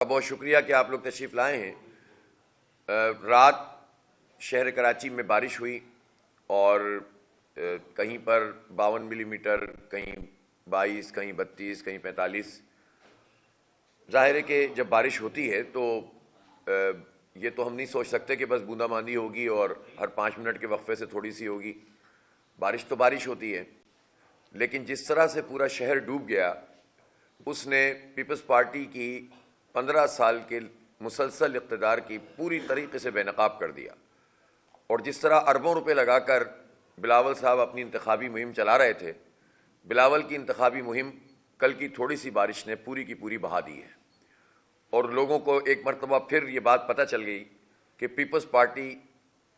بہت شکریہ کہ آپ لوگ تشریف لائے ہیں۔ رات شہر کراچی میں بارش ہوئی اور کہیں پر 52 ملی میٹر، کہیں 22، کہیں 32، کہیں 45۔ ظاہر ہے کہ جب بارش ہوتی ہے تو یہ تو ہم نہیں سوچ سکتے کہ بس بوندا باندی ہوگی اور ہر 5 منٹ کے وقفے سے تھوڑی سی ہوگی۔ بارش تو بارش ہوتی ہے، لیکن جس طرح سے پورا شہر ڈوب گیا اس نے پیپلز پارٹی کی 15 سال کے مسلسل اقتدار کی پوری طریقے سے بے نقاب کر دیا۔ اور جس طرح اربوں روپے لگا کر بلاول صاحب اپنی انتخابی مہم چلا رہے تھے، بلاول کی انتخابی مہم کل کی تھوڑی سی بارش نے پوری کی پوری بہا دی ہے۔ اور لوگوں کو ایک مرتبہ پھر یہ بات پتہ چل گئی کہ پیپلز پارٹی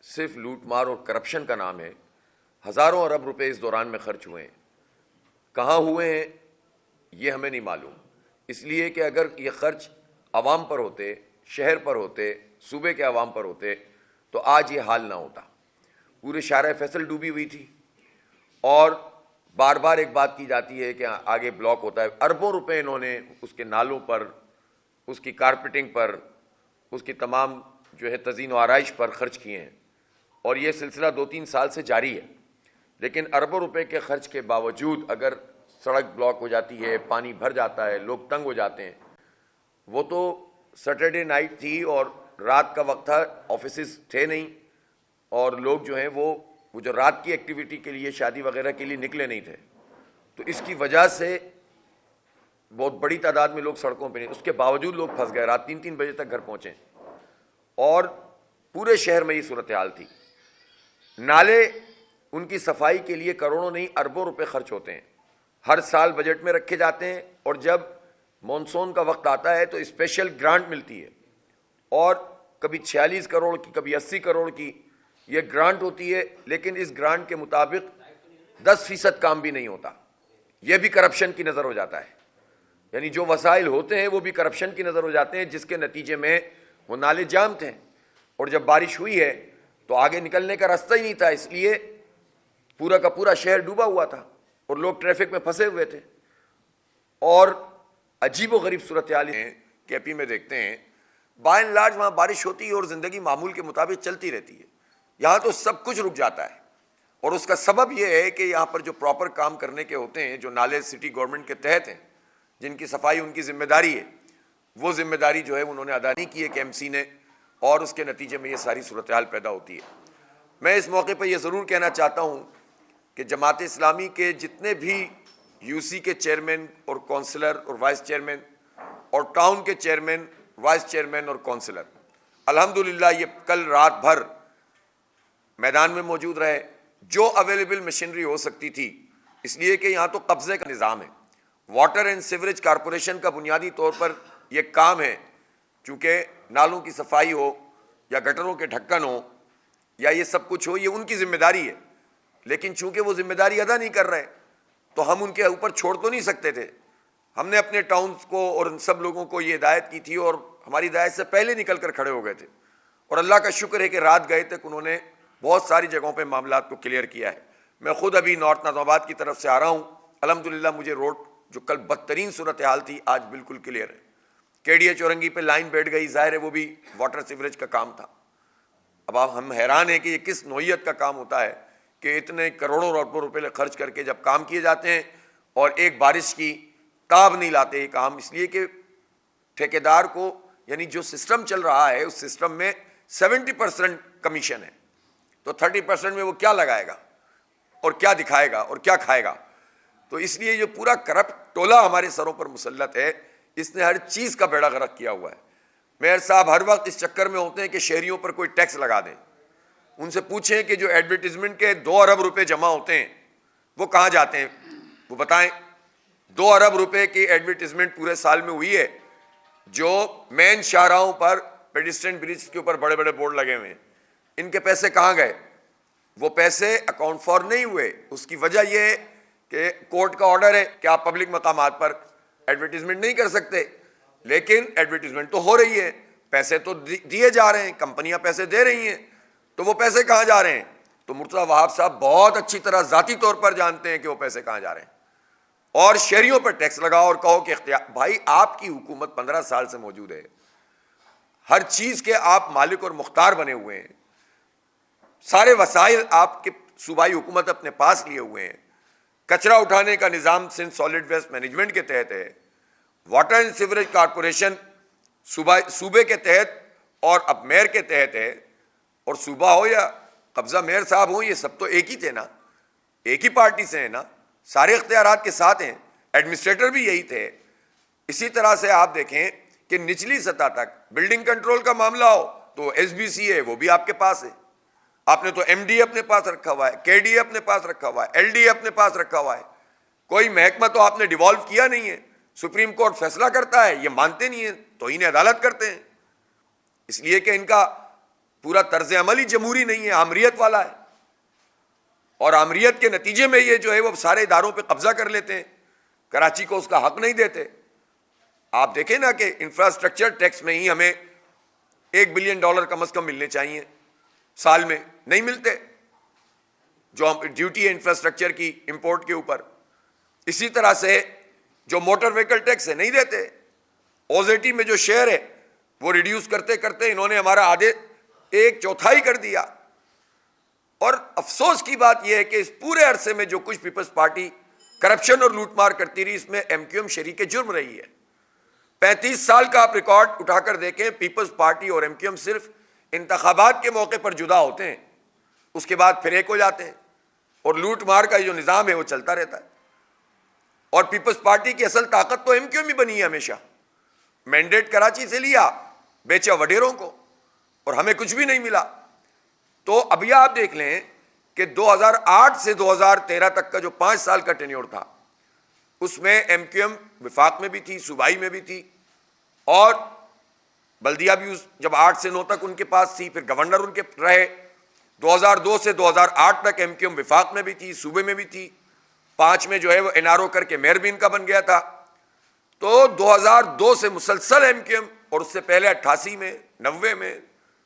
صرف لوٹ مار اور کرپشن کا نام ہے۔ ہزاروں ارب روپے اس دوران میں خرچ ہوئے ہیں، کہاں ہوئے ہیں یہ ہمیں نہیں معلوم، اس لیے کہ اگر یہ خرچ عوام پر ہوتے، شہر پر ہوتے، صوبے کے عوام پر ہوتے تو آج یہ حال نہ ہوتا۔ پورے شارع فیصل ڈوبی ہوئی تھی، اور بار بار ایک بات کی جاتی ہے کہ آگے بلاک ہوتا ہے۔ اربوں روپے انہوں نے اس کے نالوں پر، اس کی کارپیٹنگ پر، اس کی تمام جو ہے تزئین و آرائش پر خرچ کیے ہیں، اور یہ سلسلہ 2-3 سال سے جاری ہے۔ لیکن اربوں روپے کے خرچ کے باوجود اگر سڑک بلاک ہو جاتی ہے، پانی بھر جاتا ہے، لوگ تنگ ہو جاتے ہیں۔ وہ تو سیٹرڈے نائٹ تھی اور رات کا وقت تھا، آفیسز تھے نہیں، اور لوگ جو ہیں وہ جو رات کی ایکٹیویٹی کے لیے، شادی وغیرہ کے لیے نکلے نہیں تھے، تو اس کی وجہ سے بہت بڑی تعداد میں لوگ سڑکوں پہ نہیں، اس کے باوجود لوگ پھنس گئے، رات 3 بجے تک گھر پہنچے، اور پورے شہر میں یہ صورتحال تھی۔ نالے ان کی صفائی کے لیے کروڑوں نہیں اربوں روپے خرچ ہوتے ہیں، ہر سال بجٹ میں رکھے جاتے ہیں، اور جب مونسون کا وقت آتا ہے تو اسپیشل گرانٹ ملتی ہے، اور کبھی 46 کروڑ کی، کبھی 80 کروڑ کی یہ گرانٹ ہوتی ہے، لیکن اس گرانٹ کے مطابق 10% کام بھی نہیں ہوتا۔ یہ بھی کرپشن کی نظر ہو جاتا ہے، یعنی جو وسائل ہوتے ہیں وہ بھی کرپشن کی نظر ہو جاتے ہیں، جس کے نتیجے میں وہ نالے جام تھے، اور جب بارش ہوئی ہے تو آگے نکلنے کا راستہ ہی نہیں تھا، اس لیے پورا کا پورا شہر ڈوبا ہوا تھا اور لوگ ٹریفک میں پھنسے ہوئے تھے۔ اور عجیب و غریب صورتحال ہیں کہ اے پی میں دیکھتے ہیں بائی اینڈ لارج وہاں بارش ہوتی ہے اور زندگی معمول کے مطابق چلتی رہتی ہے، یہاں تو سب کچھ رک جاتا ہے، اور اس کا سبب یہ ہے کہ یہاں پر جو پراپر کام کرنے کے ہوتے ہیں، جو نالے سٹی گورنمنٹ کے تحت ہیں، جن کی صفائی ان کی ذمہ داری ہے، وہ ذمہ داری جو ہے انہوں نے ادا نہیں کی ہے کہ ایم سی نے، اور اس کے نتیجے میں یہ ساری صورتحال پیدا ہوتی ہے۔ میں اس موقع پہ یہ ضرور کہنا چاہتا ہوں کہ جماعت اسلامی کے جتنے بھی یو سی کے چیئرمین اور کونسلر اور وائس چیئرمین، اور ٹاؤن کے چیئرمین، وائس چیئرمین اور کونسلر، الحمدللہ یہ کل رات بھر میدان میں موجود رہے، جو اویلیبل مشینری ہو سکتی تھی، اس لیے کہ یہاں تو قبضے کا نظام ہے۔ واٹر اینڈ سیوریج کارپوریشن کا بنیادی طور پر یہ کام ہے، چونکہ نالوں کی صفائی ہو یا گٹروں کے ڈھکن ہو یا یہ سب کچھ ہو، یہ ان کی ذمہ داری ہے، لیکن چونکہ وہ ذمہ داری ادا نہیں کر رہے تو ہم ان کے اوپر چھوڑ تو نہیں سکتے تھے۔ ہم نے اپنے ٹاؤنز کو اور ان سب لوگوں کو یہ ہدایت کی تھی، اور ہماری ہدایت سے پہلے نکل کر کھڑے ہو گئے تھے، اور اللہ کا شکر ہے کہ رات گئے تک انہوں نے بہت ساری جگہوں پہ معاملات کو کلیئر کیا ہے۔ میں خود ابھی نارتھ نظام آباد کی طرف سے آ رہا ہوں، الحمدللہ مجھے روڈ جو کل بدترین صورتحال تھی آج بالکل کلیئر ہے۔ کے ڈی اے چورنگی پہ لائن بیٹھ گئی، ظاہر ہے وہ بھی واٹر سیوریج کا کام تھا۔ اب ہم حیران ہیں کہ یہ کس نوعیت کا کام ہوتا ہے کہ اتنے کروڑوں اربوں روپے خرچ کر کے جب کام کیے جاتے ہیں اور ایک بارش کی تاب نہیں لاتے یہ کام، اس لیے کہ ٹھیکیدار کو، یعنی جو سسٹم چل رہا ہے اس سسٹم میں 70% کمیشن ہے، تو 30% میں وہ کیا لگائے گا اور کیا دکھائے گا اور کیا کھائے گا؟ تو اس لیے جو پورا کرپٹ ٹولہ ہمارے سروں پر مسلط ہے، اس نے ہر چیز کا بیڑا غرق کیا ہوا ہے۔ میئر صاحب ہر وقت اس چکر میں ہوتے ہیں کہ شہریوں پر کوئی ٹیکس لگا دیں، ان سے پوچھیں کہ جو ایڈورٹیزمنٹ کے 2 ارب روپے جمع ہوتے ہیں وہ کہاں جاتے ہیں، وہ بتائیں۔ 2 ارب روپے کی ایڈورٹیزمنٹ پورے سال میں ہوئی ہے، جو مین شاہراہوں پر پیڈسٹرین برج کے اوپر بڑے بڑے بورڈ لگے ہوئے ہیں، ان کے پیسے کہاں گئے؟ وہ پیسے اکاؤنٹ فار نہیں ہوئے۔ اس کی وجہ یہ ہے کہ کورٹ کا آرڈر ہے کہ آپ پبلک مقامات پر ایڈورٹیزمنٹ نہیں کر سکتے، لیکن ایڈورٹیزمنٹ تو ہو رہی ہے، پیسے تو دیے جا رہے ہیں، کمپنیاں پیسے دے رہی ہیں، تو وہ پیسے کہاں جا رہے ہیں؟ تو مرتضیٰ وہاب صاحب بہت اچھی طرح ذاتی طور پر جانتے ہیں کہ وہ پیسے کہاں جا رہے ہیں۔ اور شہریوں پر ٹیکس لگاؤ اور کہو کہ اختیار. بھائی آپ کی حکومت 15 سال سے موجود ہے, ہر چیز کے آپ مالک اور مختار بنے ہوئے ہیں, سارے وسائل آپ کے صوبائی حکومت اپنے پاس لیے ہوئے ہیں, کچرا اٹھانے کا نظام سندھ سالڈ ویسٹ مینجمنٹ کے تحت ہے, واٹر اینڈ سیوریج کارپوریشن صوبے کے تحت اور اب میئر کے تحت ہے, اور صوبہ ہو یا قبضہ میئر صاحب ہوں, یہ سب تو ایک ہی تھے نا, ایک ہی پارٹی سے ہیں نا, سارے اختیارات کے ساتھ ہیں, ایڈمنسٹریٹر بھی یہی تھے. اسی طرح سے آپ دیکھیں کہ نچلی سطح تک بلڈنگ کنٹرول کا معاملہ ہو تو ایس بی سی ہے, وہ بھی آپ کے پاس ہے. آپ نے تو ایم ڈی اپنے پاس رکھا ہوا ہے, کے ڈی اپنے پاس رکھا ہوا ہے, ایل ڈی اپنے پاس رکھا ہوا ہے, کوئی محکمہ تو آپ نے ڈیوالو کیا نہیں ہے. سپریم کورٹ فیصلہ کرتا ہے, یہ مانتے نہیں ہیں, توہین عدالت کرتے ہیں, اس لیے کہ ان کا پورا طرز عمل ہی جمہوری نہیں ہے, آمریت والا ہے, اور آمریت کے نتیجے میں یہ جو ہے وہ سارے اداروں پہ قبضہ کر لیتے ہیں, کراچی کو اس کا حق نہیں دیتے. آپ دیکھیں نا کہ انفراسٹرکچر ٹیکس میں ہی ہمیں $1 بلین کم از کم ملنے چاہیے سال میں, نہیں ملتے, جو ہم ڈیوٹی ہے انفراسٹرکچر کی امپورٹ کے اوپر. اسی طرح سے جو موٹر وہیکل ٹیکس ہے نہیں دیتے. اوزیٹی میں جو شیئر ہے وہ ریڈیوس کرتے کرتے انہوں نے ہمارا آدھے 1/4 کر دیا. اور افسوس کی بات یہ ہے کہ اس پورے عرصے میں جو کچھ پیپلز پارٹی کرپشن اور لوٹ مار کرتی رہی, اس میں ایم کیو ایم شریک جرم رہی ہے. 35 سال کا آپ ریکارڈ اٹھا کر دیکھیں, پیپلز پارٹی اور ایم کیو ایم صرف انتخابات کے موقع پر جدا ہوتے ہیں, اس کے بعد پھر ایک ہو جاتے ہیں, اور لوٹ مار کا جو نظام ہے وہ چلتا رہتا ہے. اور پیپلز پارٹی کی اصل طاقت تو ایم کیو ایم ہی بنی ہے ہمیشہ. مینڈیٹ کراچی سے لیا, بیچا وڈیروں کو, اور ہمیں کچھ بھی نہیں ملا. تو ابھی آپ دیکھ لیں کہ 2008 سے 2013 تک کا جو 5 سال کا ٹینیور تھا, اس میں ایم کیو ایم وفاق میں بھی تھی, صوبائی میں بھی تھی, اور بلدیہ بھی جب 8 سے 9 تک ان کے پاس تھی, پھر گورنر ان کے رہے. 2002 سے 2008 تک ایم کیو ایم وفاق میں بھی تھی, صوبے میں بھی تھی. 5 میں جو ہے وہ این آر او کر کے میئر بھی ان کا بن گیا تھا. تو 2002 سے مسلسل ایم کیو ایم, اور اس سے پہلے 88 میں, 90 میں,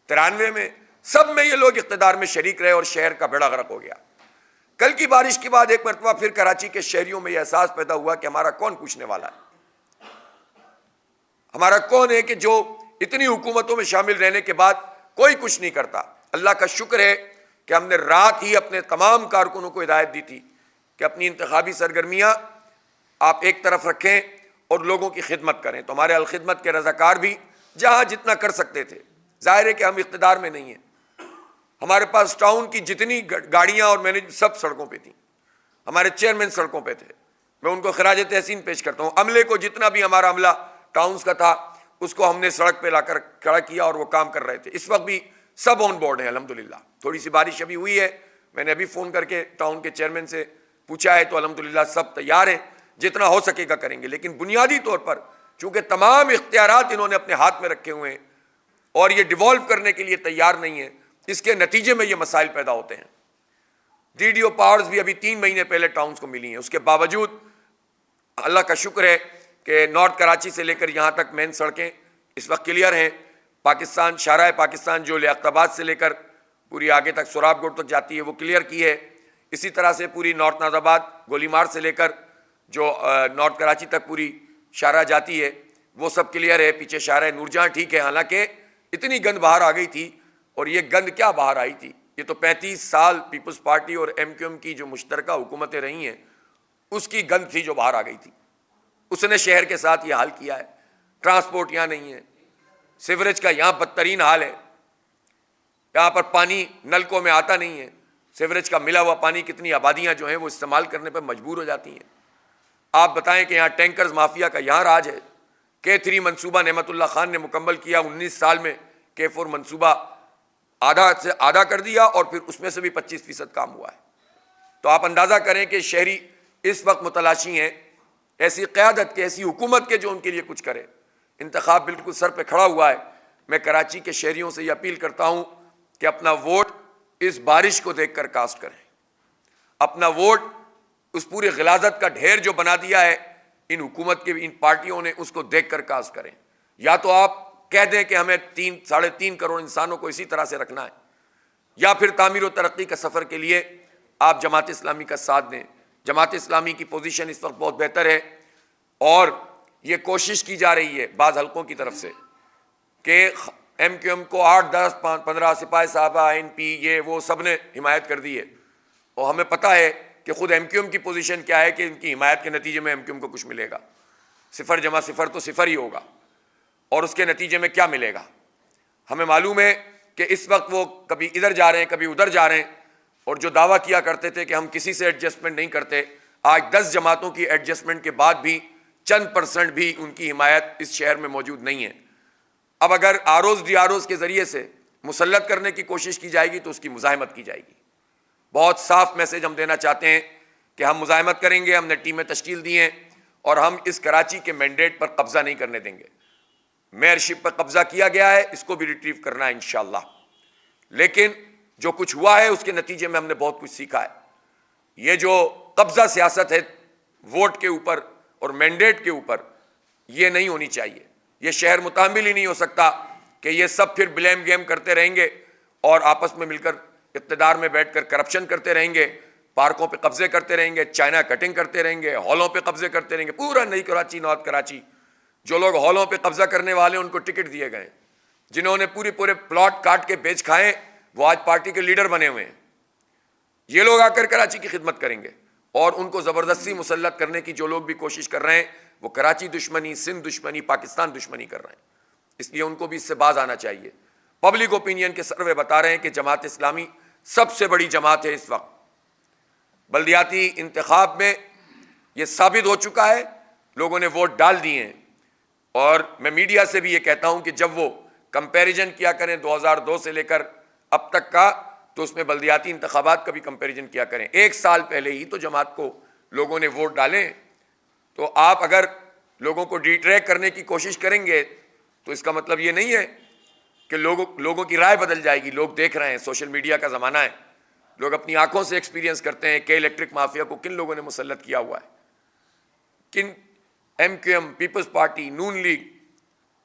93 میں, سب میں یہ لوگ اقتدار میں شریک رہے, اور شہر کا بیڑا غرق ہو گیا. کل کی بارش کے بعد ایک مرتبہ پھر کراچی کے شہریوں میں یہ احساس پیدا ہوا کہ ہمارا کون پوچھنے والا ہے, ہمارا کون ہے کہ جو اتنی حکومتوں میں شامل رہنے کے بعد کوئی کچھ نہیں کرتا. اللہ کا شکر ہے کہ ہم نے رات ہی اپنے تمام کارکنوں کو ہدایت دی تھی کہ اپنی انتخابی سرگرمیاں آپ ایک طرف رکھیں اور لوگوں کی خدمت کریں. تو ہمارے الخدمت کے رضاکار بھی جہاں جتنا کر سکتے تھے, ظاہر ہے کہ ہم اقتدار میں نہیں ہیں, ہمارے پاس ٹاؤن کی جتنی گاڑیاں اور مینج سب سڑکوں پہ تھیں, ہمارے چیئرمین سڑکوں پہ تھے, میں ان کو خراج تحسین پیش کرتا ہوں. عملے کو جتنا بھی ہمارا عملہ ٹاؤنز کا تھا اس کو ہم نے سڑک پہ لا کر کھڑا کیا, اور وہ کام کر رہے تھے. اس وقت بھی سب آن بورڈ ہیں الحمدللہ. تھوڑی سی بارش ابھی ہوئی ہے, میں نے ابھی فون کر کے ٹاؤن کے چیئرمین سے پوچھا ہے, تو الحمدللہ سب تیار ہیں, جتنا ہو سکے گا کریں گے. لیکن بنیادی طور پر چونکہ تمام اختیارات انہوں نے اپنے ہاتھ میں رکھے ہوئے ہیں اور یہ ڈیوالو کرنے کے لیے تیار نہیں ہے, اس کے نتیجے میں یہ مسائل پیدا ہوتے ہیں. ڈی ڈی او پاورز بھی ابھی 3 مہینے پہلے ٹاؤنز کو ملی ہیں, اس کے باوجود اللہ کا شکر ہے کہ نارتھ کراچی سے لے کر یہاں تک مین سڑکیں اس وقت کلیئر ہیں. پاکستان, شاہراہ پاکستان جو لیاقت آباد سے لے کر پوری آگے تک سوراب گوٹ تک جاتی ہے وہ کلیئر کی ہے. اسی طرح سے پوری نارتھ ناز آباد گولی مار سے لے کر جو نارتھ کراچی تک پوری شاہراہ جاتی ہے وہ سب کلیئر ہے. پیچھے شاہراہ نورجہاں ٹھیک ہے, حالانکہ اتنی گند باہر آ گئی تھی, اور یہ گند کیا باہر آئی تھی, یہ تو 35 سال پیپلز پارٹی اور ایم کیو ایم کی جو مشترکہ حکومتیں رہی ہیں اس کی گند تھی جو باہر آ گئی تھی. اس نے شہر کے ساتھ یہ حال کیا ہے. ٹرانسپورٹ یہاں نہیں ہے, سیوریج کا یہاں بدترین حال ہے, یہاں پر پانی نلکوں میں آتا نہیں ہے. سیوریج کا ملا ہوا پانی کتنی آبادیاں جو ہیں وہ استعمال کرنے پر مجبور ہو جاتی ہیں. آپ بتائیں کہ یہاں ٹینکرز مافیا کا یہاں راج ہے. K3 منصوبہ نعمت اللہ خان نے مکمل کیا 19 سال میں, K4 منصوبہ آدھا سے آدھا کر دیا, اور پھر اس میں سے بھی 25% کام ہوا ہے. تو آپ اندازہ کریں کہ شہری اس وقت متلاشی ہیں ایسی قیادت کے, ایسی حکومت کے جو ان کے لیے کچھ کرے. انتخاب بالکل سر پہ کھڑا ہوا ہے. میں کراچی کے شہریوں سے یہ اپیل کرتا ہوں کہ اپنا ووٹ اس بارش کو دیکھ کر کاسٹ کریں. اپنا ووٹ اس پورے غلاظت کا ڈھیر جو بنا دیا ہے ان حکومت کے ان پارٹیوں نے, اس کو دیکھ کر کاسٹ کریں. یا تو آپ کہہ دیں کہ ہمیں 3.5 کروڑ انسانوں کو اسی طرح سے رکھنا ہے, یا پھر تعمیر و ترقی کا سفر کے لیے آپ جماعت اسلامی کا ساتھ دیں, جماعت اسلامی کی پوزیشن اس وقت بہت بہتر ہے، اور یہ کوشش کی جا رہی ہے بعض حلقوں کی طرف سے کہ ایم کیو ایم کو 8 10 15 سپاہی صاحبہ این پی یہ وہ سب نے حمایت کر دی ہے، اور ہمیں پتہ ہے کہ خود ایم کیو ایم کی پوزیشن کیا ہے کہ ان کی حمایت کے نتیجے میں ایم کیو ایم کو کچھ ملے گا، 0 جمع 0 تو 0 ہی ہوگا، اور اس کے نتیجے میں کیا ملے گا؟ ہمیں معلوم ہے کہ اس وقت وہ کبھی ادھر جا رہے ہیں کبھی ادھر جا رہے ہیں، اور جو دعویٰ کیا کرتے تھے کہ ہم کسی سے ایڈجسٹمنٹ نہیں کرتے، آج 10 جماعتوں کی ایڈجسٹمنٹ کے بعد بھی چند % بھی ان کی حمایت اس شہر میں موجود نہیں ہے۔ اب اگر آروز ڈی آروز کے ذریعے سے مسلط کرنے کی کوشش کی جائے گی تو اس کی مزاحمت کی جائے گی۔ بہت صاف میسج ہم دینا چاہتے ہیں کہ ہم مزاحمت کریں گے، ہم نے ٹیمیں تشکیل دی ہیں، اور ہم اس کراچی کے مینڈیٹ پر قبضہ نہیں کرنے دیں گے۔ میئرشپ پر قبضہ کیا گیا ہے، اس کو بھی ریٹریو کرنا ہے انشاءاللہ، لیکن جو کچھ ہوا ہے اس کے نتیجے میں ہم نے بہت کچھ سیکھا ہے۔ یہ جو قبضہ سیاست ہے ووٹ کے اوپر اور مینڈیٹ کے اوپر، یہ نہیں ہونی چاہیے۔ یہ شہر متحمل ہی نہیں ہو سکتا کہ یہ سب پھر بلیم گیم کرتے رہیں گے اور آپس میں مل کر اقتدار میں بیٹھ کر کرپشن کرتے رہیں گے، پارکوں پہ قبضے کرتے رہیں گے، چائنا کٹنگ کرتے رہیں گے، ہالوں پہ قبضے کرتے رہیں گے، پورا نئی کراچی نارتھ کراچی۔ جو لوگ ہالوں پہ قبضہ کرنے والے ان کو ٹکٹ دیے گئے، جنہوں نے پورے پلاٹ کاٹ کے بیچ کھائے، وہ آج پارٹی کے لیڈر بنے ہوئے ہیں۔ یہ لوگ آ کر کراچی کی خدمت کریں گے، اور ان کو زبردستی مسلط کرنے کی جو لوگ بھی کوشش کر رہے ہیں وہ کراچی دشمنی، سندھ دشمنی، پاکستان دشمنی کر رہے ہیں۔ اس لیے ان کو بھی اس سے باز آنا چاہیے۔ پبلک اوپینین کے سروے بتا رہے ہیں کہ جماعت اسلامی سب سے بڑی جماعت ہے اس وقت۔ بلدیاتی انتخاب میں یہ ثابت ہو چکا ہے، لوگوں نے ووٹ ڈال دیے ہیں، اور میں میڈیا سے بھی یہ کہتا ہوں کہ جب وہ کمپیریزن کیا کریں 2002 سے لے کر اب تک کا، تو اس میں بلدیاتی انتخابات کا بھی کمپیریزن کیا کریں۔ 1 سال پہلے ہی تو جماعت کو لوگوں نے ووٹ ڈالے، تو آپ اگر لوگوں کو ڈیٹریک کرنے کی کوشش کریں گے تو اس کا مطلب یہ نہیں ہے کہ لوگوں کی رائے بدل جائے گی۔ لوگ دیکھ رہے ہیں، سوشل میڈیا کا زمانہ ہے، لوگ اپنی آنکھوں سے ایکسپیرینس کرتے ہیں کہ الیکٹرک مافیا کو کن لوگوں نے مسلط کیا ہوا ہے، کن M Q M, people's party, نون لیگ،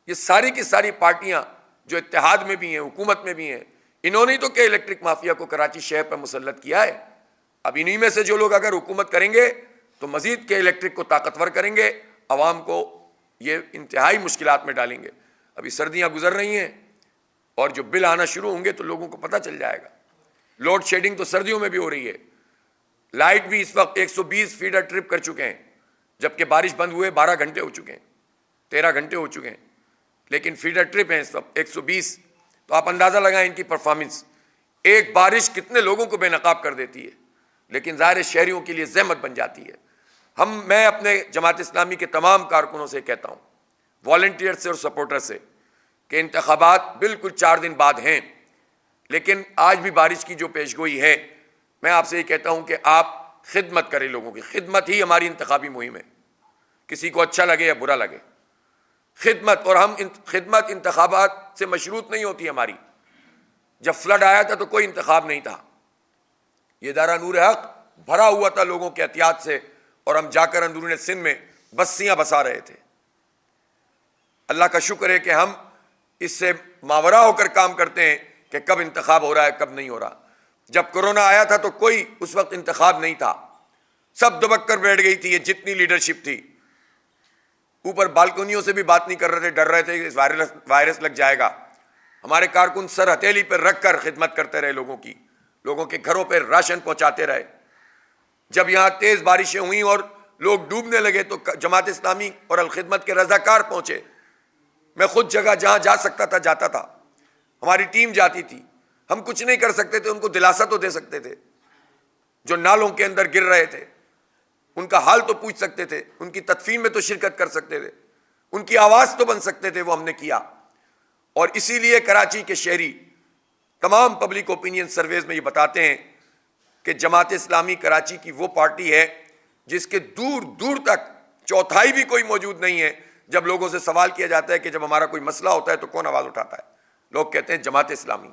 یہ ساری کی ساری پارٹیاں جو اتحاد میں بھی ہیں، حکومت میں بھی ہیں، انہوں نے تو کہ الیکٹرک مافیا کو کراچی شہر پر مسلط کیا ہے۔ اب انہی میں سے جو لوگ اگر حکومت کریں گے تو مزید کے الیکٹرک کو طاقتور کریں گے، عوام کو یہ انتہائی مشکلات میں ڈالیں گے۔ ابھی سردیاں گزر رہی ہیں اور جو بل آنا شروع ہوں گے تو لوگوں کو پتہ چل جائے گا۔ لوڈ شیڈنگ تو سردیوں میں بھی ہو رہی ہے، لائٹ بھی اس وقت 120 فیڈر ٹرپ کر چکے ہیں، جبکہ بارش بند ہوئے 12 گھنٹے ہو چکے ہیں، 13 گھنٹے ہو چکے ہیں، لیکن فیڈر ٹرپ ہیں اس وقت 120۔ تو آپ اندازہ لگائیں ان کی پرفارمنس، ایک بارش کتنے لوگوں کو بے نقاب کر دیتی ہے، لیکن ظاہر شہریوں کے لیے زحمت بن جاتی ہے۔ میں اپنے جماعت اسلامی کے تمام کارکنوں سے کہتا ہوں، والنٹیئر سے اور سپورٹر سے، کہ انتخابات بالکل 4 دن بعد ہیں، لیکن آج بھی بارش کی جو پیشگوئی ہے، میں آپ سے یہ کہتا ہوں کہ آپ خدمت کریں، لوگوں کی خدمت ہی ہماری انتخابی مہم ہے، کسی کو اچھا لگے یا برا لگے، خدمت۔ اور ہم خدمت انتخابات سے مشروط نہیں ہوتی ہماری۔ جب فلڈ آیا تھا تو کوئی انتخاب نہیں تھا، یہ دارا نور حق بھرا ہوا تھا لوگوں کے احتیاط سے، اور ہم جا کر اندرون سندھ میں بستیاں بسا رہے تھے۔ اللہ کا شکر ہے کہ ہم اس سے ماورا ہو کر کام کرتے ہیں کہ کب انتخاب ہو رہا ہے کب نہیں ہو رہا۔ جب کورونا آیا تھا تو کوئی اس وقت انتخاب نہیں تھا، سب دبک کر بیٹھ گئی تھی یہ جتنی لیڈرشپ تھی، اوپر بالکنیوں سے بھی بات نہیں کر رہے تھے، ڈر رہے تھے کہ اس وائرس لگ جائے گا۔ ہمارے کارکن سر ہتھیلی پر رکھ کر خدمت کرتے رہے، لوگوں کے گھروں پہ راشن پہنچاتے رہے۔ جب یہاں تیز بارشیں ہوئیں اور لوگ ڈوبنے لگے تو جماعت اسلامی اور الخدمت کے رضاکار پہنچے۔ میں خود جگہ جہاں جا سکتا تھا جاتا تھا، ہماری ٹیم جاتی تھی۔ ہم کچھ نہیں کر سکتے تھے، ان کو دلاسا تو دے سکتے تھے، جو نالوں کے اندر گر رہے تھے ان کا حال تو پوچھ سکتے تھے، ان کی تدفین میں تو شرکت کر سکتے تھے، ان کی آواز تو بن سکتے تھے، وہ ہم نے کیا۔ اور اسی لیے کراچی کے شہری تمام پبلک اوپینین سرویز میں یہ بتاتے ہیں کہ جماعت اسلامی کراچی کی وہ پارٹی ہے جس کے دور دور تک چوتھائی بھی کوئی موجود نہیں ہے۔ جب لوگوں سے سوال کیا جاتا ہے کہ جب ہمارا کوئی مسئلہ ہوتا ہے تو کون آواز اٹھاتا ہے، لوگ کہتے ہیں جماعت اسلامی۔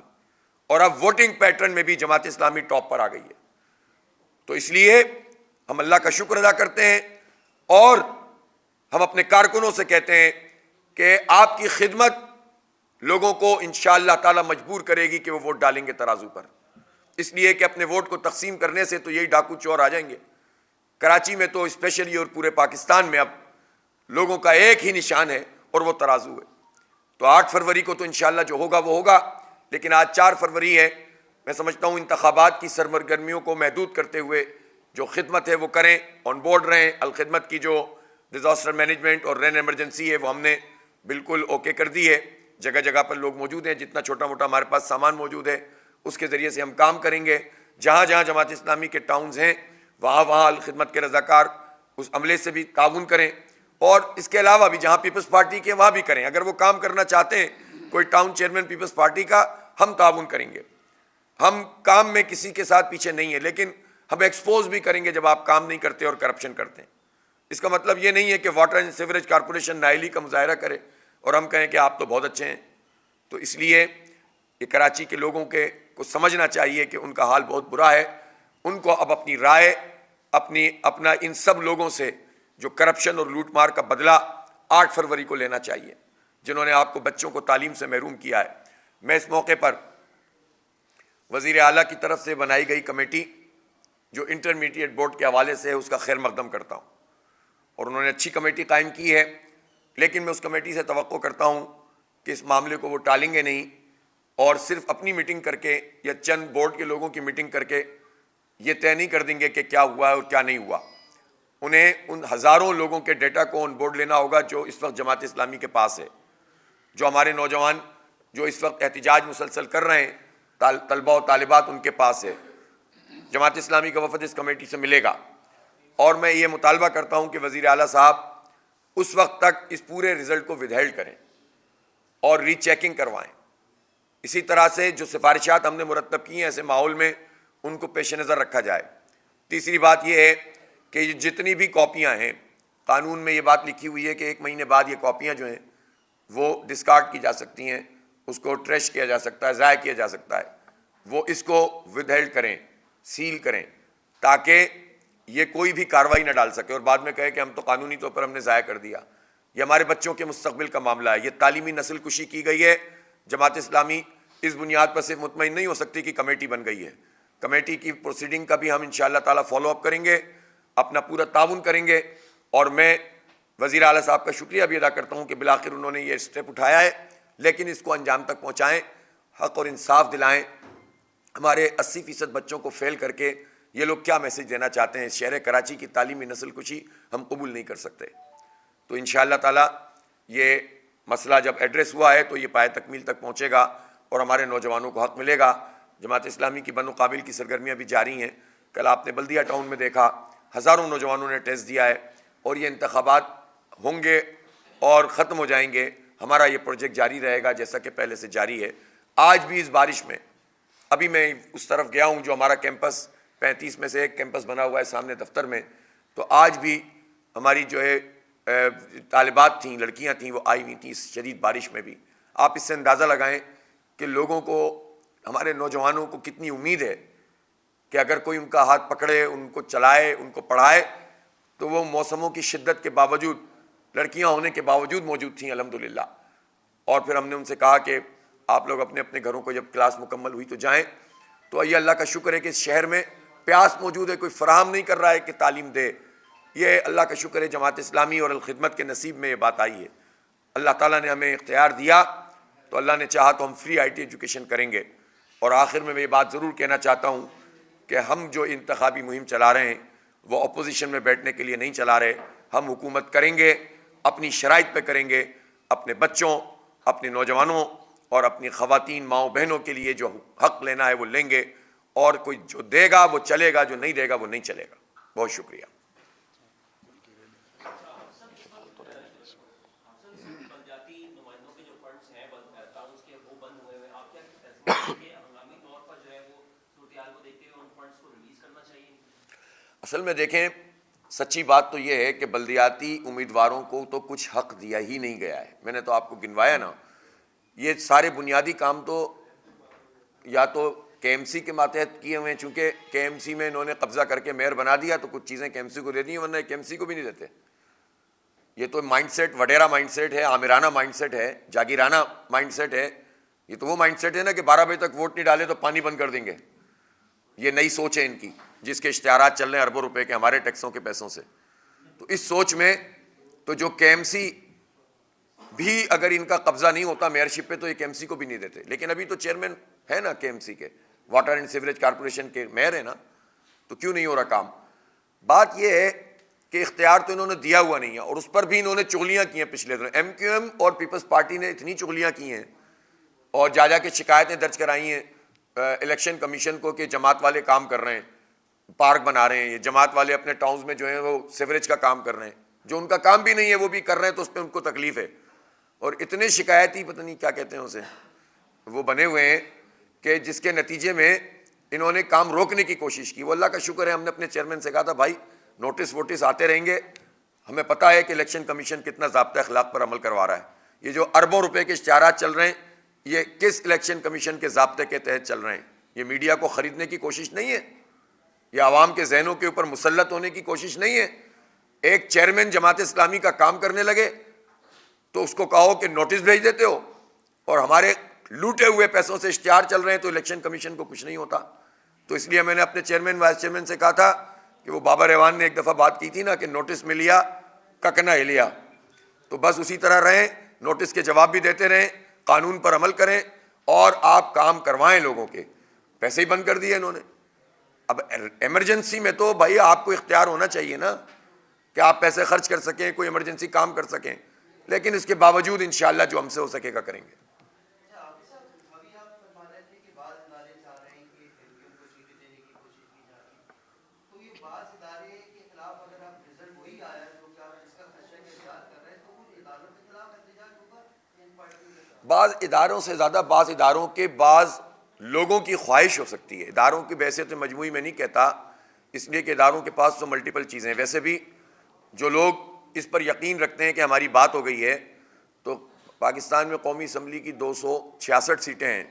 اور اب ووٹنگ پیٹرن میں بھی جماعت اسلامی ٹاپ پر آ گئی ہے۔ تو اس لیے ہم اللہ کا شکر ادا کرتے ہیں، اور ہم اپنے کارکنوں سے کہتے ہیں کہ آپ کی خدمت لوگوں کو انشاءاللہ تعالی مجبور کرے گی کہ وہ ووٹ ڈالیں گے ترازو پر، اس لیے کہ اپنے ووٹ کو تقسیم کرنے سے تو یہی ڈاکو چور آ جائیں گے، کراچی میں تو اسپیشلی اور پورے پاکستان میں اب لوگوں کا ایک ہی نشان ہے اور وہ ترازو ہے. تو 8 فروری کو تو انشاءاللہ جو ہوگا وہ ہوگا، لیکن آج 4 فروری ہے. میں سمجھتا ہوں انتخابات کی سرگرمیوں کو محدود کرتے ہوئے جو خدمت ہے وہ کریں، آن بورڈ رہیں. الخدمت کی جو ڈیزاسٹر مینجمنٹ اور رین ایمرجنسی ہے وہ ہم نے بالکل اوکے کر دی ہے. جگہ جگہ پر لوگ موجود ہیں، جتنا چھوٹا موٹا ہمارے پاس سامان موجود ہے اس کے ذریعے سے ہم کام کریں گے. جہاں جہاں جماعت اسلامی کے ٹاؤنز ہیں وہاں الخدمت کے رضاکار اس عملے سے بھی تعاون کریں، اور اس کے علاوہ بھی جہاں پیپلز پارٹی کے وہاں بھی کریں. اگر وہ کام کرنا چاہتے ہیں کوئی ٹاؤن چیئرمین پیپلز پارٹی کا، ہم تعاون کریں گے. ہم کام میں کسی کے ساتھ پیچھے نہیں ہیں، لیکن ہم ایکسپوز بھی کریں گے جب آپ کام نہیں کرتے اور کرپشن کرتے ہیں. اس کا مطلب یہ نہیں ہے کہ واٹر اینڈ سیوریج کارپوریشن نااہلی کا مظاہرہ کرے اور ہم کہیں کہ آپ تو بہت اچھے ہیں. تو اس لیے یہ کراچی کے لوگوں کو سمجھنا چاہیے کہ ان کا حال بہت برا ہے. ان کو اب اپنی رائے اپنا ان سب لوگوں سے جو کرپشن اور لوٹ مار کا بدلہ 8 فروری کو لینا چاہیے، جنہوں نے آپ کو بچوں کو تعلیم سے محروم کیا ہے. میں اس موقع پر وزیر اعلیٰ کی طرف سے بنائی گئی کمیٹی جو انٹرمیڈیٹ بورڈ کے حوالے سے ہے اس کا خیر مقدم کرتا ہوں، اور انہوں نے اچھی کمیٹی قائم کی ہے. لیکن میں اس کمیٹی سے توقع کرتا ہوں کہ اس معاملے کو وہ ٹالیں گے نہیں، اور صرف اپنی میٹنگ کر کے یا چند بورڈ کے لوگوں کی میٹنگ کر کے یہ طے نہیں کر دیں گے کہ کیا ہوا ہے اور کیا نہیں ہوا. انہیں ان ہزاروں لوگوں کے ڈیٹا کو آن بورڈ لینا ہوگا جو اس وقت جماعت اسلامی کے پاس ہے. جو ہمارے نوجوان جو اس وقت احتجاج مسلسل کر رہے ہیں، طلبہ و طالبات، ان کے پاس ہے. جماعت اسلامی کا وفد اس کمیٹی سے ملے گا، اور میں یہ مطالبہ کرتا ہوں کہ وزیر اعلیٰ صاحب اس وقت تک اس پورے رزلٹ کو ودہیلڈ کریں اور ری چیکنگ کروائیں. اسی طرح سے جو سفارشات ہم نے مرتب کی ہیں ایسے ماحول میں ان کو پیش نظر رکھا جائے. تیسری بات یہ ہے کہ یہ جتنی بھی کاپیاں ہیں، قانون میں یہ بات لکھی ہوئی ہے کہ 1 مہینے بعد یہ کاپیاں جو ہیں وہ ڈسکارڈ کی جا سکتی ہیں، اس کو ٹریش کیا جا سکتا ہے، ضائع کیا جا سکتا ہے. وہ اس کو ودہیلڈ کریں، سیل کریں، تاکہ یہ کوئی بھی کارروائی نہ ڈال سکے اور بعد میں کہے کہ ہم تو قانونی طور پر ہم نے ضائع کر دیا. یہ ہمارے بچوں کے مستقبل کا معاملہ ہے. یہ تعلیمی نسل کشی کی گئی ہے. جماعت اسلامی اس بنیاد پر صرف مطمئن نہیں ہو سکتی کہ کمیٹی بن گئی ہے. کمیٹی کی پروسیڈنگ کا بھی ہم انشاءاللہ تعالیٰ فالو اپ کریں گے، اپنا پورا تعاون کریں گے. اور میں وزیر اعلیٰ صاحب کا شکریہ بھی ادا کرتا ہوں کہ بالآخر انہوں نے یہ اسٹیپ اٹھایا ہے، لیکن اس کو انجام تک پہنچائیں، حق اور انصاف دلائیں. ہمارے 80% بچوں کو فیل کر کے یہ لوگ کیا میسج دینا چاہتے ہیں؟ شہر کراچی کی تعلیمی نسل کشی ہم قبول نہیں کر سکتے. تو انشاءاللہ تعالیٰ یہ مسئلہ جب ایڈریس ہوا ہے تو یہ پائے تکمیل تک پہنچے گا اور ہمارے نوجوانوں کو حق ملے گا. جماعت اسلامی کی بنو قابل کی سرگرمیاں بھی جاری ہیں. کل آپ نے بلدیہ ٹاؤن میں دیکھا ہزاروں نوجوانوں نے ٹیسٹ دیا ہے، اور یہ انتخابات ہوں گے اور ختم ہو جائیں گے. ہمارا یہ پروجیکٹ جاری رہے گا جیسا کہ پہلے سے جاری ہے. آج بھی اس بارش میں ابھی میں اس طرف گیا ہوں جو ہمارا کیمپس 35 میں سے ایک کیمپس بنا ہوا ہے سامنے دفتر میں، تو آج بھی ہماری جو ہے طالبات تھیں، لڑکیاں تھیں، وہ آئی ہوئی تھیں اس شدید بارش میں بھی. آپ اس سے اندازہ لگائیں کہ لوگوں کو، ہمارے نوجوانوں کو کتنی امید ہے کہ اگر کوئی ان کا ہاتھ پکڑے، ان کو چلائے، ان کو پڑھائے، تو وہ موسموں کی شدت کے باوجود، لڑکیاں ہونے کے باوجود موجود تھیں الحمدللہ. اور پھر ہم نے ان سے کہا کہ آپ لوگ اپنے اپنے گھروں کو جب کلاس مکمل ہوئی تو جائیں. تو یہ اللہ کا شکر ہے کہ اس شہر میں پیاس موجود ہے، کوئی فراہم نہیں کر رہا ہے کہ تعلیم دے. یہ اللہ کا شکر ہے جماعت اسلامی اور الخدمت کے نصیب میں یہ بات آئی ہے. اللہ تعالیٰ نے ہمیں اختیار دیا تو اللہ نے چاہا تو ہم فری آئی ٹی ایجوکیشن کریں گے. اور آخر میں یہ بات ضرور کہنا چاہتا ہوں کہ ہم جو انتخابی مہم چلا رہے ہیں وہ اپوزیشن میں بیٹھنے کے لیے نہیں چلا رہے. ہم حکومت کریں گے، اپنی شرائط پہ کریں گے، اپنے بچوں، اپنے نوجوانوں اور اپنی خواتین ماؤں بہنوں کے لیے جو حق لینا ہے وہ لیں گے. اور کوئی جو دے گا وہ چلے گا، جو نہیں دے گا وہ نہیں چلے گا. بہت شکریہ. اصل میں دیکھیں، سچی بات تو یہ ہے کہ بلدیاتی امیدواروں کو تو کچھ حق دیا ہی نہیں گیا ہے. میں نے تو آپ کو گنوایا نا. یہ سارے بنیادی کام تو یا تو کے ایم سی کے ماتحت کیے ہوئے ہیں، چونکہ کے ایم سی میں انہوں نے قبضہ کر کے میئر بنا دیا تو کچھ چیزیں کے ایم سی کو دے دی ہیں، ورنہ کے ایم سی کو بھی نہیں دیتے. یہ تو مائنڈ سیٹ وڈیرا مائنڈ سیٹ ہے، عامرانہ مائنڈ سیٹ ہے، جاگیرانہ مائنڈ سیٹ ہے. یہ تو وہ مائنڈ سیٹ ہے نا کہ 12 بجے تک ووٹ نہیں ڈالے تو پانی بند کر دیں گے. یہ نئی سوچ ہے ان کی، جس کے اشتہارات چل رہے ہیں اربوں روپے کے ہمارے ٹیکسوں کے پیسوں سے. تو اس سوچ میں تو جو کے ایم سی بھی اگر ان کا قبضہ نہیں ہوتا میئرشپ پہ تو یہ کے ایم سی کو بھی نہیں دیتے. لیکن ابھی تو چیئرمین ہے نا کے ایم سی کے، واٹر اینڈ سیوریج کارپوریشن کے میئر ہے نا، تو کیوں نہیں ہو رہا کام؟ بات یہ ہے کہ اختیار تو انہوں نے دیا ہوا نہیں ہے، اور اس پر بھی انہوں نے چغلیاں کی ہیں پچھلے دنوں. ایم کیو ایم اور پیپلز پارٹی نے اتنی چغلیاں کی ہیں اور جا کے شکایتیں درج کرائی ہیں الیکشن کمیشن کو کہ جماعت والے کام کر رہے ہیں، پارک بنا رہے ہیں، یہ جماعت والے اپنے ٹاؤنز میں جو ہیں وہ سیوریج کا کام کر رہے ہیں، جو ان کا کام بھی نہیں ہے وہ بھی کر رہے ہیں، تو اس پہ ان کو تکلیف ہے. اور اتنے شکایتی پتہ نہیں کیا کہتے ہیں اسے وہ بنے ہوئے ہیں کہ جس کے نتیجے میں انہوں نے کام روکنے کی کوشش کی. وہ اللہ کا شکر ہے ہم نے اپنے چیئرمین سے کہا تھا بھائی نوٹس ووٹس آتے رہیں گے، ہمیں پتہ ہے کہ الیکشن کمیشن کتنا ضابطہ اخلاق پر عمل کروا رہا ہے. یہ جو اربوں روپے کے اشتہارات چل رہے ہیں یہ کس الیکشن کمیشن کے ضابطے کے تحت چل رہے ہیں؟ یہ میڈیا کو خریدنے کی کوشش نہیں ہے، یہ عوام کے ذہنوں کے اوپر مسلط ہونے کی کوشش نہیں ہے. ایک چیئرمین جماعت اسلامی کا کام کرنے لگے تو اس کو کہو کہ نوٹس بھیج دیتے ہو، اور ہمارے لوٹے ہوئے پیسوں سے اشتہار چل رہے ہیں تو الیکشن کمیشن کو کچھ نہیں ہوتا. تو اس لیے میں نے اپنے چیئرمین وائس چیئرمین سے کہا تھا کہ وہ بابا ریوان نے ایک دفعہ بات کی تھی نا کہ نوٹس میں لیا ککنا ہلیا، تو بس اسی طرح رہیں، نوٹس کے جواب بھی دیتے رہیں، قانون پر عمل کریں اور آپ کام کروائیں. لوگوں کے پیسے ہی بند کر دیے انہوں نے. اب ایمرجنسی میں تو بھائی آپ کو اختیار ہونا چاہیے نا کہ آپ پیسے خرچ کر سکیں، کوئی ایمرجنسی کام کر سکیں، لیکن اس کے باوجود انشاءاللہ جو ہم سے ہو سکے گا کریں گے. بعض اداروں سے زیادہ بعض اداروں کے بعض لوگوں کی خواہش ہو سکتی ہے. اداروں کی بحیثیت مجموعی میں نہیں کہتا، اس لیے کہ اداروں کے پاس تو ملٹیپل چیزیں ہیں. ویسے بھی جو لوگ اس پر یقین رکھتے ہیں کہ ہماری بات ہو گئی ہے، تو پاکستان میں قومی اسمبلی کی 266 سیٹیں ہیں،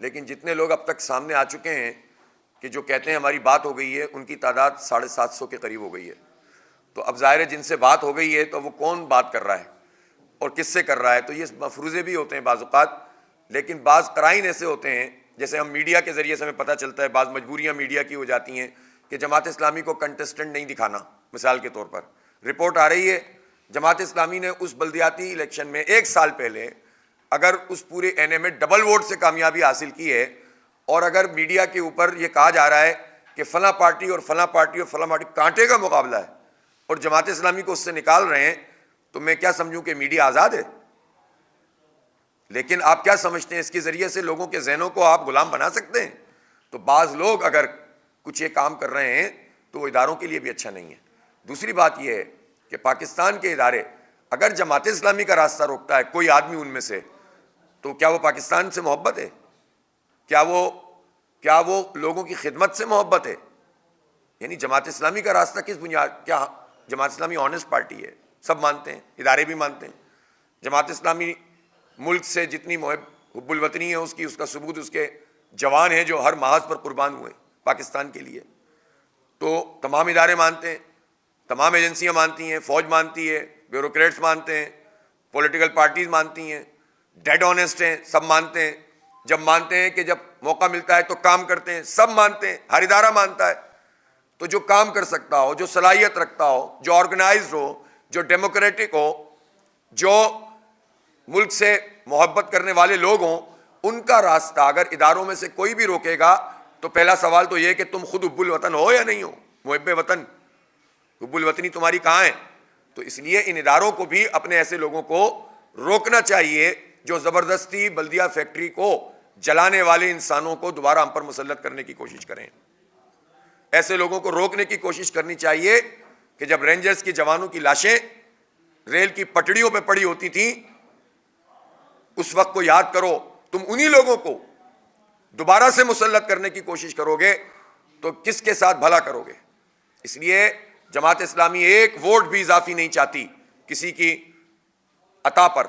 لیکن جتنے لوگ اب تک سامنے آ چکے ہیں کہ جو کہتے ہیں ہماری بات ہو گئی ہے، ان کی تعداد 750 کے قریب ہو گئی ہے. تو اب ظاہر ہے جن سے بات ہو گئی ہے تو وہ کون بات کر رہا ہے اور کس سے کر رہا ہے. تو یہ مفروضے بھی ہوتے ہیں بعض اوقات، لیکن بعض قرائن ایسے ہوتے ہیں جیسے ہم میڈیا کے ذریعے سے ہمیں پتہ چلتا ہے، بعض مجبوریاں میڈیا کی ہو جاتی ہیں کہ جماعت اسلامی کو کنٹسٹنٹ نہیں دکھانا. مثال کے طور پر رپورٹ آ رہی ہے جماعت اسلامی نے اس بلدیاتی الیکشن میں 1 سال پہلے اگر اس پورے این اے میں ڈبل ووٹ سے کامیابی حاصل کی ہے، اور اگر میڈیا کے اوپر یہ کہا جا رہا ہے کہ فلاں پارٹی اور فلاں پارٹی اور فلاں پارٹی کانٹے کا مقابلہ ہے اور جماعت اسلامی کو اس سے نکال رہے ہیں، تو میں کیا سمجھوں کہ میڈیا آزاد ہے؟ لیکن آپ کیا سمجھتے ہیں اس کے ذریعے سے لوگوں کے ذہنوں کو آپ غلام بنا سکتے ہیں؟ تو بعض لوگ اگر کچھ یہ کام کر رہے ہیں تو وہ اداروں کے لیے بھی اچھا نہیں ہے. دوسری بات یہ ہے کہ پاکستان کے ادارے اگر جماعت اسلامی کا راستہ روکتا ہے کوئی آدمی ان میں سے، تو کیا وہ پاکستان سے محبت ہے؟ کیا وہ لوگوں کی خدمت سے محبت ہے؟ یعنی جماعت اسلامی کا راستہ کس بنیاد؟ کیا جماعت اسلامی آنیسٹ پارٹی ہے؟ سب مانتے ہیں، ادارے بھی مانتے ہیں. جماعت اسلامی ملک سے جتنی حب الوطنی ہے اس کا ثبوت اس کے جوان ہیں جو ہر محاذ پر قربان ہوئے پاکستان کے لیے. تو تمام ادارے مانتے ہیں، تمام ایجنسیاں مانتی ہیں، فوج مانتی ہے، بیوروکریٹس مانتے ہیں، پولیٹیکل پارٹیز مانتی ہیں، ڈیڈ آنیسٹ ہیں، سب مانتے ہیں. جب مانتے ہیں کہ جب موقع ملتا ہے تو کام کرتے ہیں، سب مانتے ہیں، ہر ادارہ مانتا ہے. تو جو کام کر سکتا ہو، جو صلاحیت رکھتا ہو، جو آرگنائزڈ ہو، جو ڈیموکریٹک ہو، جو ملک سے محبت کرنے والے لوگ ہوں، ان کا راستہ اگر اداروں میں سے کوئی بھی روکے گا تو پہلا سوال تو یہ کہ تم خود حب الوطن ہو یا نہیں ہو، محب وطن، حب الوطنی تمہاری کہاں ہے؟ تو اس لیے ان اداروں کو بھی اپنے ایسے لوگوں کو روکنا چاہیے جو زبردستی بلدیہ فیکٹری کو جلانے والے انسانوں کو دوبارہ ہم پر مسلط کرنے کی کوشش کریں. ایسے لوگوں کو روکنے کی کوشش کرنی چاہیے کہ جب رینجرز کی جوانوں کی لاشیں ریل کی پٹڑیوں پہ پڑی ہوتی تھیں اس وقت کو یاد کرو. تم انہی لوگوں کو دوبارہ سے مسلط کرنے کی کوشش کرو گے تو کس کے ساتھ بھلا کرو گے؟ اس لیے جماعت اسلامی ایک ووٹ بھی اضافی نہیں چاہتی کسی کی عطا پر،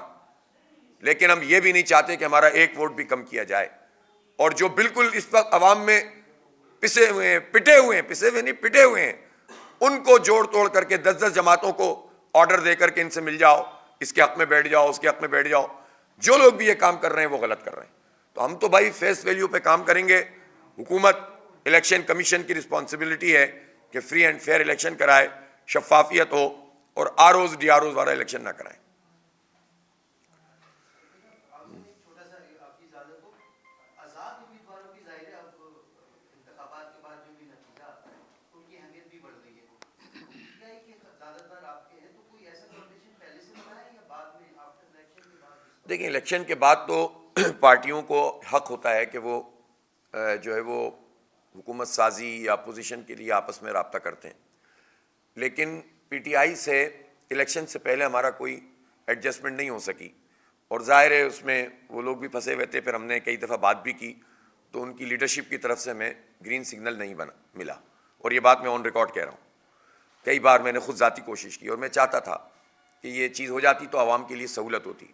لیکن ہم یہ بھی نہیں چاہتے کہ ہمارا ایک ووٹ بھی کم کیا جائے. اور جو بالکل اس وقت عوام میں پسے ہوئے ہیں، پٹے ہوئے ہیں، ان کو جوڑ توڑ کر کے 10 جماعتوں کو آرڈر دے کر کے ان سے مل جاؤ، اس کے حق میں بیٹھ جاؤ، اس کے حق میں بیٹھ جاؤ. جو لوگ بھی یہ کام کر رہے ہیں وہ غلط کر رہے ہیں. تو ہم تو بھائی فیس ویلیو پہ کام کریں گے. حکومت الیکشن کمیشن کی رسپانسبلٹی ہے کہ فری اینڈ فیئر الیکشن کرائے, شفافیت ہو, اور R Os D R Os والا الیکشن نہ کرائیں. دیکھیں, الیکشن کے بعد تو پارٹیوں کو حق ہوتا ہے کہ وہ جو ہے وہ حکومت سازی یا اپوزیشن کے لیے آپس میں رابطہ کرتے ہیں, لیکن پی ٹی آئی سے الیکشن سے پہلے ہمارا کوئی ایڈجسٹمنٹ نہیں ہو سکی, اور ظاہر ہے اس میں وہ لوگ بھی پھنسے ہوئے تھے. پھر ہم نے کئی دفعہ بات بھی کی تو ان کی لیڈرشپ کی طرف سے ہمیں گرین سگنل نہیں ملا, اور یہ بات میں آن ریکارڈ کہہ رہا ہوں. کئی بار میں نے خود ذاتی کوشش کی, اور میں چاہتا تھا کہ یہ چیز ہو جاتی تو عوام کے لیے سہولت ہوتی.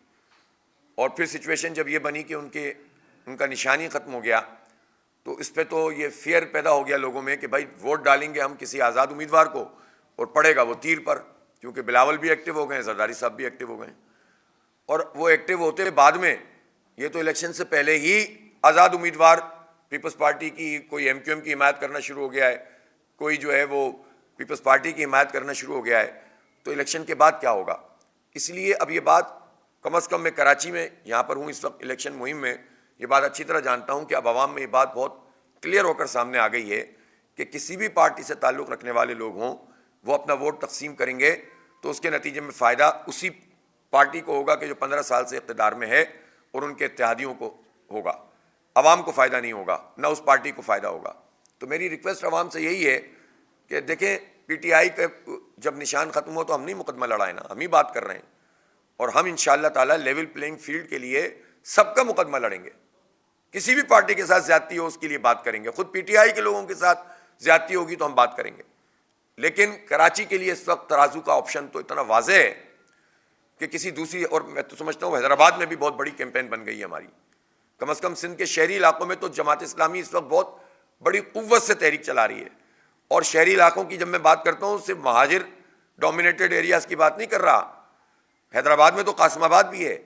اور پھر سچویشن جب یہ بنی کہ ان کا نشانی ختم ہو گیا, تو اس پہ تو یہ فیئر پیدا ہو گیا لوگوں میں کہ بھائی ووٹ ڈالیں گے ہم کسی آزاد امیدوار کو اور پڑے گا وہ تیر پر, کیونکہ بلاول بھی ایکٹیو ہو گئے, زرداری صاحب بھی ایکٹیو ہو گئے, اور وہ ایکٹیو ہوتے بعد میں. یہ تو الیکشن سے پہلے ہی آزاد امیدوار پیپلز پارٹی کی, کوئی ایم کیو ایم کی حمایت کرنا شروع ہو گیا ہے, کوئی جو ہے وہ پیپلز پارٹی کی حمایت کرنا شروع ہو گیا ہے, تو الیکشن کے بعد کیا ہوگا؟ اس لیے اب یہ بات کم از کم میں کراچی میں یہاں پر ہوں اس وقت الیکشن مہم میں, یہ بات اچھی طرح جانتا ہوں کہ اب عوام میں یہ بات بہت کلیئر ہو کر سامنے آ گئی ہے کہ کسی بھی پارٹی سے تعلق رکھنے والے لوگ ہوں, وہ اپنا ووٹ تقسیم کریں گے تو اس کے نتیجے میں فائدہ اسی پارٹی کو ہوگا کہ جو 15 سال سے اقتدار میں ہے, اور ان کے اتحادیوں کو ہوگا. عوام کو فائدہ نہیں ہوگا, نہ اس پارٹی کو فائدہ ہوگا. تو میری ریکویسٹ عوام سے یہی ہے کہ دیکھیں, پی ٹی آئی کا جب نشان ختم ہو تو ہم نہیں مقدمہ لڑائیں نا, ہم ہی بات کر رہے ہیں, اور ہم انشاءاللہ تعالیٰ لیول پلینگ فیلڈ کے لیے سب کا مقدمہ لڑیں گے. کسی بھی پارٹی کے ساتھ زیادتی ہو اس کے لیے بات کریں گے, خود پی ٹی آئی کے لوگوں کے ساتھ زیادتی ہوگی تو ہم بات کریں گے. لیکن کراچی کے لیے اس وقت ترازو کا آپشن تو اتنا واضح ہے کہ کسی دوسری, اور میں تو سمجھتا ہوں حیدرآباد میں بھی بہت بڑی کیمپین بن گئی ہے ہماری, کم از کم سندھ کے شہری علاقوں میں تو جماعت اسلامی اس وقت بہت بڑی قوت سے تحریک چلا رہی ہے. اور شہری علاقوں کی جب میں بات کرتا ہوں صرف مہاجر ڈومینیٹڈ ایریاز کی بات نہیں کر رہا, حیدرآباد میں تو قاسم آباد بھی ہے,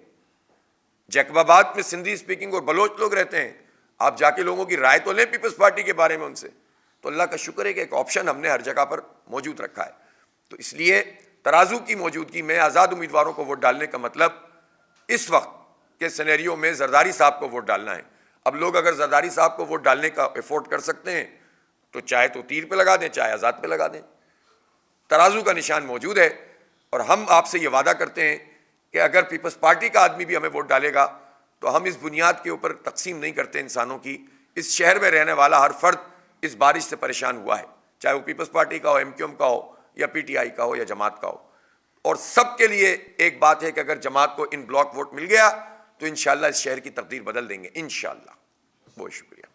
جیکب آباد میں سندھی اسپیکنگ اور بلوچ لوگ رہتے ہیں. آپ جا کے لوگوں کی رائے تو لیں پیپلز پارٹی کے بارے میں ان سے. تو اللہ کا شکر ہے کہ ایک آپشن ہم نے ہر جگہ پر موجود رکھا ہے. تو اس لیے ترازو کی موجودگی میں آزاد امیدواروں کو ووٹ ڈالنے کا مطلب اس وقت کے سینیریو میں زرداری صاحب کو ووٹ ڈالنا ہے. اب لوگ اگر زرداری صاحب کو ووٹ ڈالنے کا افورڈ کر سکتے ہیں تو چاہے تو تیر پہ لگا دیں, چاہے آزاد پہ لگا دیں. ترازو کا نشان موجود ہے, اور ہم آپ سے یہ وعدہ کرتے ہیں کہ اگر پیپلز پارٹی کا آدمی بھی ہمیں ووٹ ڈالے گا تو ہم اس بنیاد کے اوپر تقسیم نہیں کرتے انسانوں کی. اس شہر میں رہنے والا ہر فرد اس بارش سے پریشان ہوا ہے, چاہے وہ پیپلز پارٹی کا ہو, ایم کیو ایم کا ہو, یا پی ٹی آئی کا ہو, یا جماعت کا ہو. اور سب کے لیے ایک بات ہے کہ اگر جماعت کو ان بلاک ووٹ مل گیا تو انشاءاللہ اس شہر کی تقدیر بدل دیں گے انشاءاللہ. بہت شکریہ.